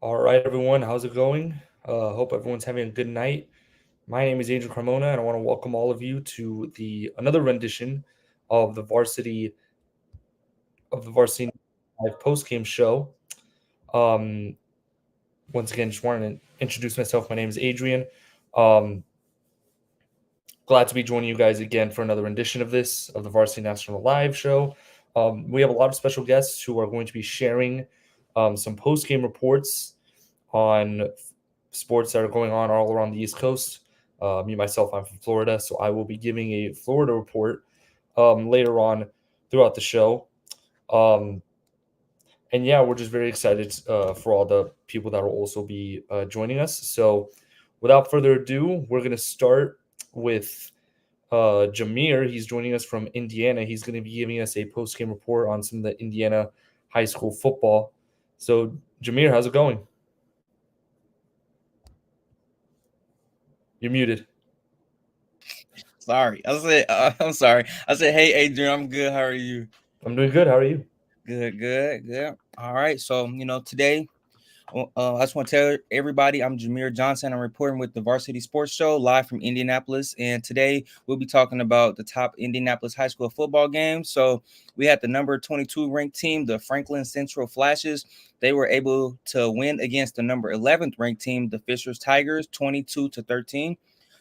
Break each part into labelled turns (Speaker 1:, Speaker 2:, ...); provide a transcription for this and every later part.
Speaker 1: All right, everyone, how's it going? Hope everyone's having a good night. My name is Adrian Carmona, and I want to welcome all of you to the another rendition of the Varsity Live Postgame show. Um, Once again, just wanted to introduce myself. My name is Adrian. Um, Glad to be joining you guys again for another rendition of the Varsity National Live show. We have a lot of special guests who are going to be sharing some post-game reports on sports that are going on all around the East Coast. Me, myself, I'm from Florida, so I will be giving a Florida report later on throughout the show. Um, and yeah, we're just very excited for all the people that will also be joining us. So without further ado, we're going to start with Jameer. He's joining us from Indiana. He's going to be giving us a post game report on some of the Indiana high school football. So, Jameer, how's it going? You're muted.
Speaker 2: Sorry. I'm sorry. I said, hey, Adrian, I'm good. How are you?
Speaker 1: I'm doing good. How are you?
Speaker 2: Good. All right. So, today, I just want to tell everybody I'm Jameer Johnson. I'm reporting with the Varsity Sports Show live from Indianapolis. And today we'll be talking about the top Indianapolis high school football games. So, we had the number 22 ranked team, the Franklin Central Flashes. They were able to win against the number 11th ranked team, the Fishers Tigers, 22-13.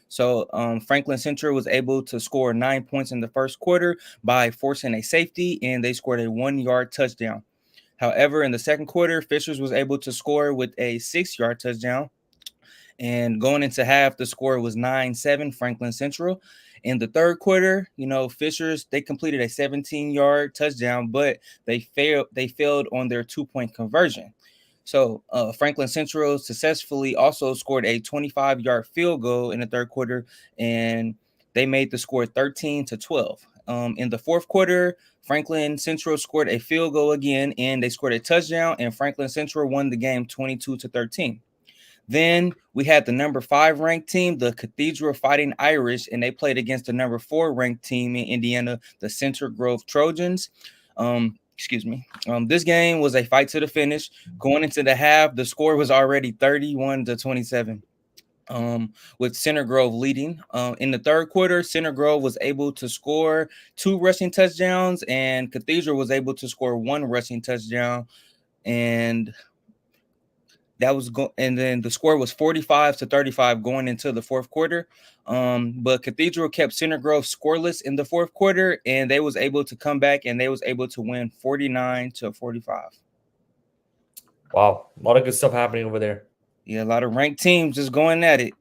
Speaker 2: So Franklin Central was able to score 9 points in the first quarter by forcing a safety, and they scored a 1 yard touchdown. However, in the second quarter, Fishers was able to score with a 6 yard touchdown. And going into half, the score was 9-7 Franklin Central. In the third quarter, Fishers, they completed a 17-yard touchdown, but they failed on their 2-point conversion. So Franklin Central successfully also scored a 25-yard field goal in the third quarter, and they made the score 13-12. In the fourth quarter, Franklin Central scored a field goal again, and they scored a touchdown, and Franklin Central won the game 22-13. Then we had the number 5 ranked team, the Cathedral Fighting Irish, and they played against the number 4 ranked team in Indiana, the Center Grove Trojans. Excuse me. This game was a fight to the finish. Going into the half, the score was already 31-27. With Center Grove leading. In the third quarter, Center Grove was able to score 2 rushing touchdowns, and Cathedral was able to score 1 rushing touchdown. And and then the score was 45-35 going into the fourth quarter. But Cathedral kept Center Grove scoreless in the fourth quarter, and they was able to come back and they was able to win 49-45.
Speaker 1: Wow, a lot of good stuff happening over there.
Speaker 2: Yeah, a lot of ranked teams just going at it.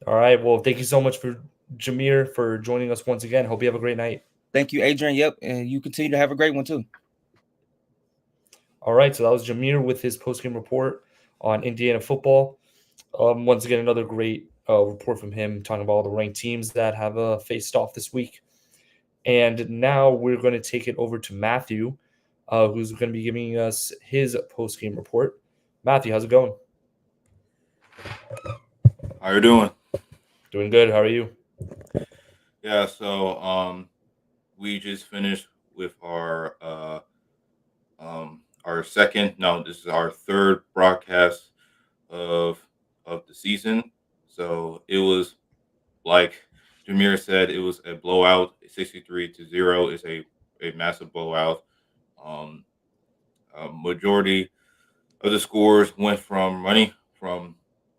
Speaker 1: All right, well, thank you so much for Jameer for joining us once again. Hope you have a great night.
Speaker 2: Thank you, Adrian. Yep, and you continue to have a great one too.
Speaker 1: All right, so that was Jameer with his post game report on Indiana football. Once again, another great report from him talking about all the ranked teams that have faced off this week. And now we're going to take it over to Matthew, who's going to be giving us his post game report. Matthew, how's it going?
Speaker 3: How you doing?
Speaker 1: Doing good. How are you?
Speaker 3: Yeah, so we just finished with our second, no, this is our third broadcast of the season. So it was like Jameer said, it was a blowout. 63-0 is a massive blowout. Um, Majority of the scores went from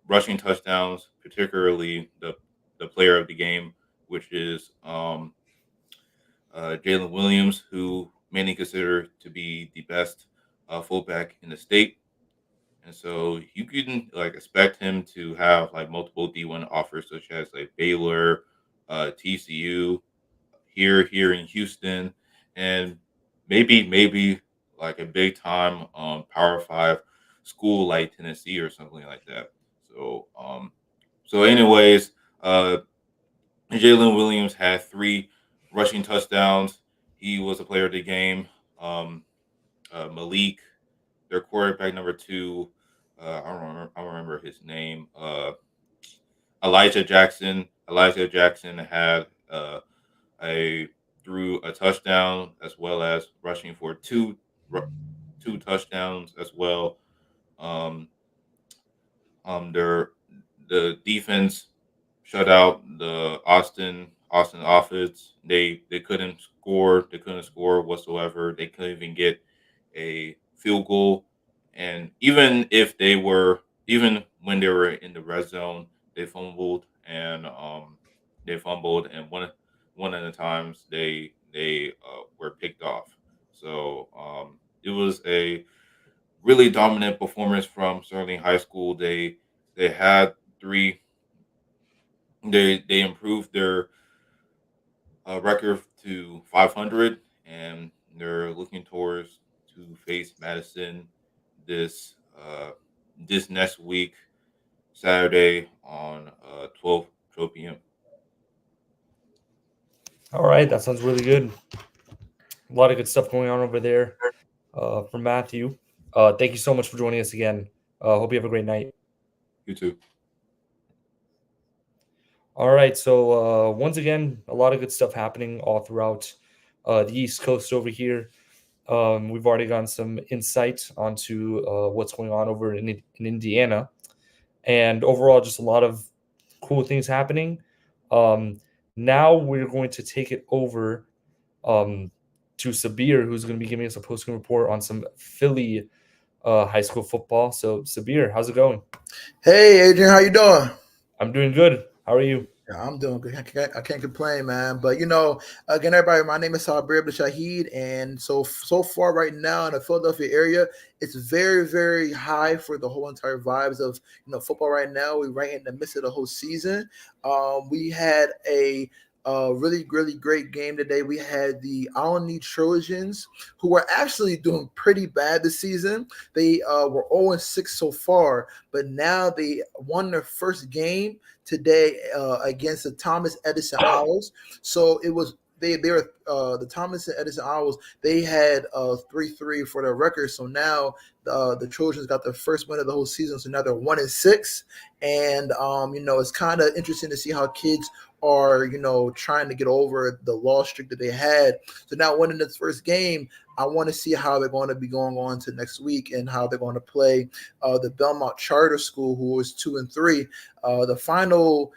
Speaker 3: rushing touchdowns, particularly the player of the game, which is Jalen Williams, who many consider to be the best fullback in the state. And so you can like expect him to have like multiple D1 offers, such as like Baylor, TCU, here in Houston, and maybe like a big time Power Five school like Tennessee or something like that. So anyways, Jalen Williams had 3 rushing touchdowns. He was a player of the game. Um, Malik, their quarterback number 2, I don't remember his name. Elijah Jackson. Elijah Jackson had a threw a touchdown as well as rushing for two touchdowns as well. Um, their the defense shut out the Austin offense. They couldn't score. They couldn't score whatsoever. They couldn't even get a field goal. And even when they were in the red zone, they fumbled and one of the times they were picked off. So it was a really dominant performance from Sterling High School. They had three. They improved their record to 500, and they're looking towards to face Madison this this next week, Saturday on 12 p.m.
Speaker 1: All right, that sounds really good. A lot of good stuff going on over there from Matthew. Thank you so much for joining us again. Hope you have a great night.
Speaker 3: You too.
Speaker 1: All right, so once again, a lot of good stuff happening all throughout the East Coast over here. We've already gotten some insight onto what's going on over in Indiana, and overall, just a lot of cool things happening. Now we're going to take it over to Sabir, who's going to be giving us a post-game report on some Philly high school football. So, Sabir, how's it going?
Speaker 4: Hey, Adrian, how you doing?
Speaker 1: I'm doing good. How are you?
Speaker 4: Yeah, I'm doing good. I can't complain, man. But again, everybody, my name is Sabir Shahid, and so far right now in the Philadelphia area, it's very, very high for the whole entire vibes of football right now. We're right in the midst of the whole season. We had a really, really great game today. We had the Alany Trojans, who were actually doing pretty bad this season. They were 0-6 so far, but now they won their first game today against the Thomas Edison Owls. So it was they were the Thomas Edison Owls. They had 3-3 for their record. So now the Trojans got their first win of the whole season. So now they're 1-6, and it's kind of interesting to see how kids are trying to get over the loss streak that they had. So now winning this first game, I want to see how they're going to be going on to next week and how they're going to play the Belmont Charter School, who was 2-3. The final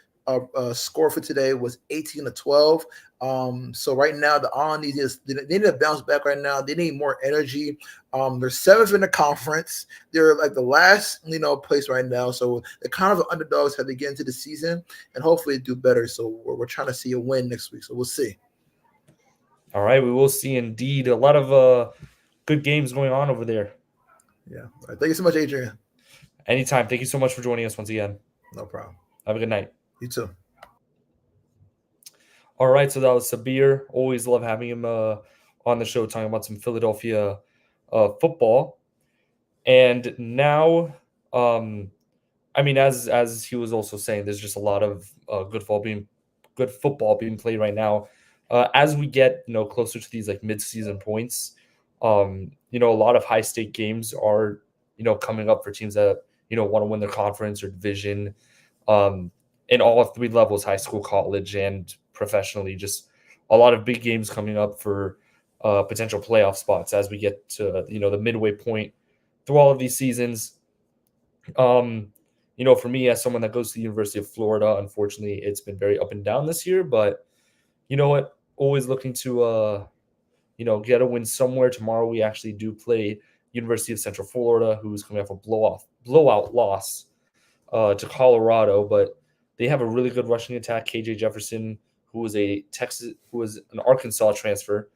Speaker 4: score for today was 18-12. So right now the Alany they need to bounce back right now. They need more energy. They're seventh in the conference. They're like the last place right now. So they're kind of the underdogs have to get into the season and hopefully do better. So we're trying to see a win next week. So we'll see.
Speaker 1: All right, we will see indeed. A lot of good games going on over there.
Speaker 4: Yeah. All right. Thank you so much, Adrian.
Speaker 1: Anytime. Thank you so much for joining us once again.
Speaker 4: No problem.
Speaker 1: Have a good night.
Speaker 4: You too.
Speaker 1: All right, so that was Sabir. Always love having him on the show talking about some Philadelphia football. And now, as he was also saying, there's just a lot of good football being played right now. As we get closer to these like mid-season points, a lot of high-stake games are coming up for teams that want to win their conference or division. In all three levels, high school, college, and professionally, just a lot of big games coming up for potential playoff spots as we get to the midway point through all of these seasons. For me, as someone that goes to the University of Florida, unfortunately, it's been very up and down this year. But you know what? Always looking to get a win somewhere. Tomorrow we actually do play University of Central Florida, who's coming off a blowout loss to Colorado, but they have a really good rushing attack. KJ Jefferson, who was an Arkansas transfer.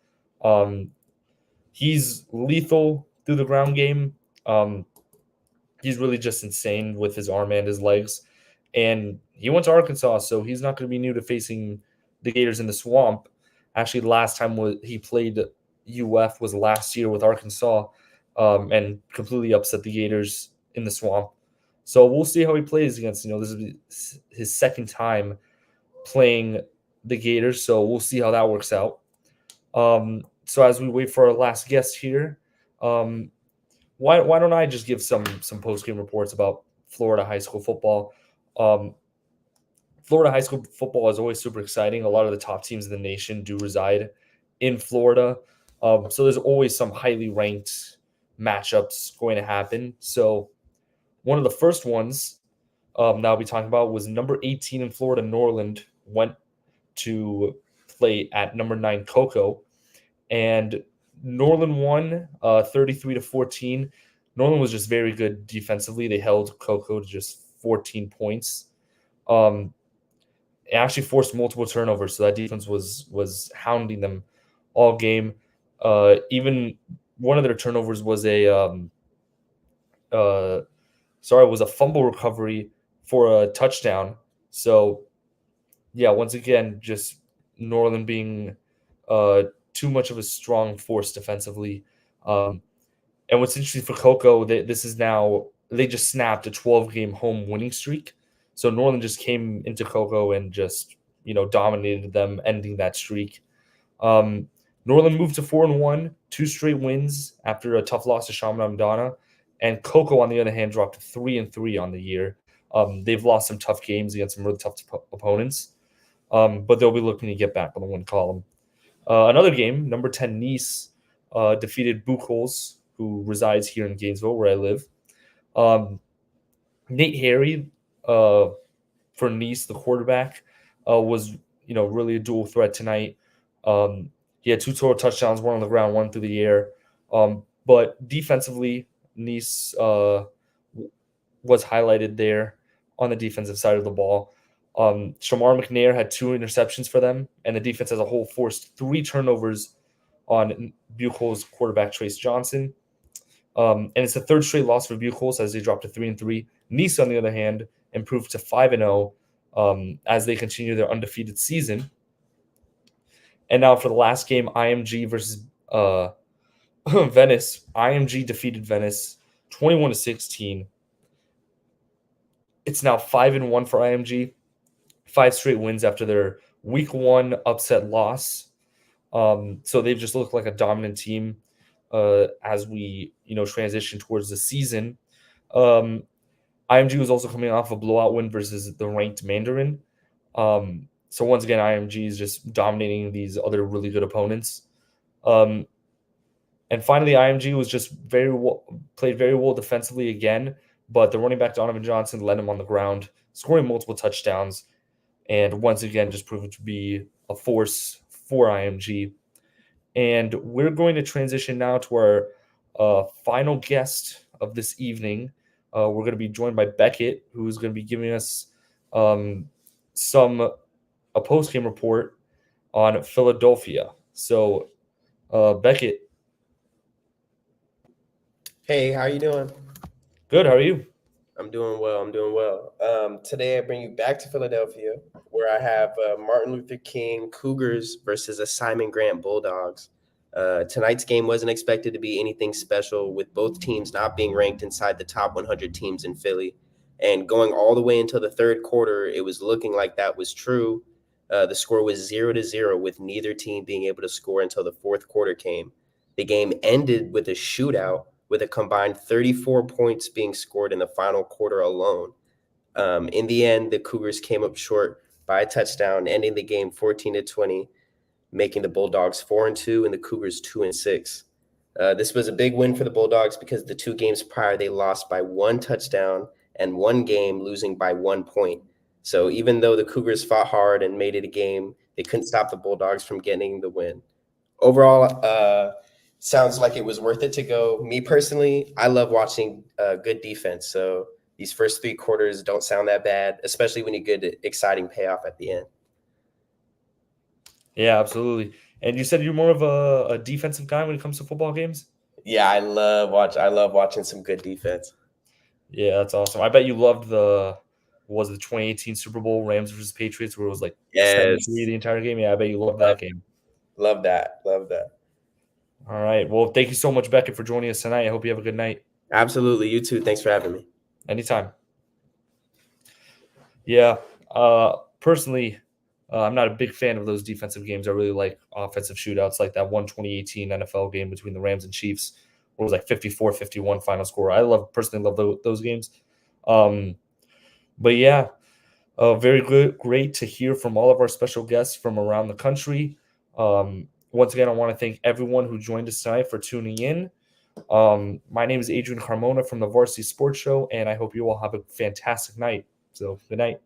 Speaker 1: He's lethal through the ground game. He's really just insane with his arm and his legs. And he went to Arkansas, so he's not going to be new to facing the Gators in the swamp. Actually, the last time he played UF was last year with Arkansas, and completely upset the Gators in the swamp. So we'll see how he plays against, this is his second time playing the Gators. So we'll see how that works out. So as we wait for our last guest here, why don't I just give some post-game reports about Florida high school football? Florida high school football is always super exciting. A lot of the top teams in the nation do reside in Florida. So there's always some highly ranked matchups going to happen. So One of the first ones that I'll be talking about was number 18 in Florida, Norland, went to play at number 9, Cocoa, and Norland won 33-14. Norland was just very good defensively. They held Cocoa to just 14 points. It actually forced multiple turnovers, so that defense was hounding them all game. Even one of their turnovers was was a fumble recovery for a touchdown. So, yeah, once again, just Norland being too much of a strong force defensively. And what's interesting for Cocoa, this is now they just snapped a 12-game home winning streak. So Norland just came into Cocoa and just dominated them, ending that streak. Norland moved to 4-1, 2 straight wins after a tough loss to Chaminade, and Cocoa, on the other hand, dropped to 3-3 on the year. They've lost some tough games against some really tough opponents, but they'll be looking to get back on the win column. Another game, number 10 Nice defeated Buchholz, who resides here in Gainesville, where I live. Nate Harry for Nice, the quarterback, was really a dual threat tonight. He had 2 total touchdowns, one on the ground, one through the air. But defensively, Nice was highlighted there on the defensive side of the ball. Shamar McNair had 2 interceptions for them, and the defense as a whole forced 3 turnovers on Buchholz quarterback Trace Johnson. And it's the 3rd straight loss for Buchholz as they dropped to 3-3. Nice, on the other hand, improved to 5-0 as they continue their undefeated season. And now for the last game, IMG versus Venice. IMG defeated Venice 21-16. It's now 5-1 for IMG. 5 straight wins after their week 1 upset loss. So they've just looked like a dominant team as we transition towards the season. IMG was also coming off a blowout win versus the ranked Mandarin. So once again, IMG is just dominating these other really good opponents. And finally, IMG was just played very well defensively again, but the running back Donovan Johnson led him on the ground, scoring multiple touchdowns, and once again just proving to be a force for IMG. And we're going to transition now to our final guest of this evening. We're going to be joined by Beckett, who's going to be giving us a post-game report on Philadelphia. So, Beckett.
Speaker 5: Hey, how you doing?
Speaker 1: Good. How are you?
Speaker 5: I'm doing well. Today I bring you back to Philadelphia, where I have Martin Luther King Cougars versus a Simon Grant Bulldogs. Tonight's game wasn't expected to be anything special, with both teams not being ranked inside the top 100 teams in Philly. And going all the way until the 3rd quarter, it was looking like that was true. The score was 0-0, with neither team being able to score until the 4th quarter came. The game ended with a shootout, with a combined 34 points being scored in the final quarter alone. In the end, the Cougars came up short by a touchdown, ending the game 14-20, making the Bulldogs 4-2 and the Cougars 2-6. This was a big win for the Bulldogs because the 2 games prior, they lost by 1 touchdown and 1 game losing by 1 point. So even though the Cougars fought hard and made it a game, they couldn't stop the Bulldogs from getting the win. Overall, sounds like it was worth it to go. Me personally, I love watching good defense. So these first 3 quarters don't sound that bad, especially when you get an exciting payoff at the end.
Speaker 1: Yeah, absolutely. And you said you're more of a defensive guy when it comes to football games?
Speaker 5: Yeah, I love watching some good defense.
Speaker 1: Yeah, that's awesome. I bet you loved the 2018 Super Bowl, Rams versus Patriots, where it was like 7-3 the entire game. Yeah, I bet you loved that game.
Speaker 5: Love that.
Speaker 1: All right. Well, thank you so much, Beckett, for joining us tonight. I hope you have a good night.
Speaker 5: Absolutely. You too. Thanks for having me.
Speaker 1: Anytime. Yeah. Personally, I'm not a big fan of those defensive games. I really like offensive shootouts like that 2018 NFL game between the Rams and Chiefs, where it was like 54-51 final score. I personally love those games. But yeah, very good. Great to hear from all of our special guests from around the country. Once again, I want to thank everyone who joined us tonight for tuning in. My name is Adrian Carmona from the Varsity Sports Show, and I hope you all have a fantastic night. So good night.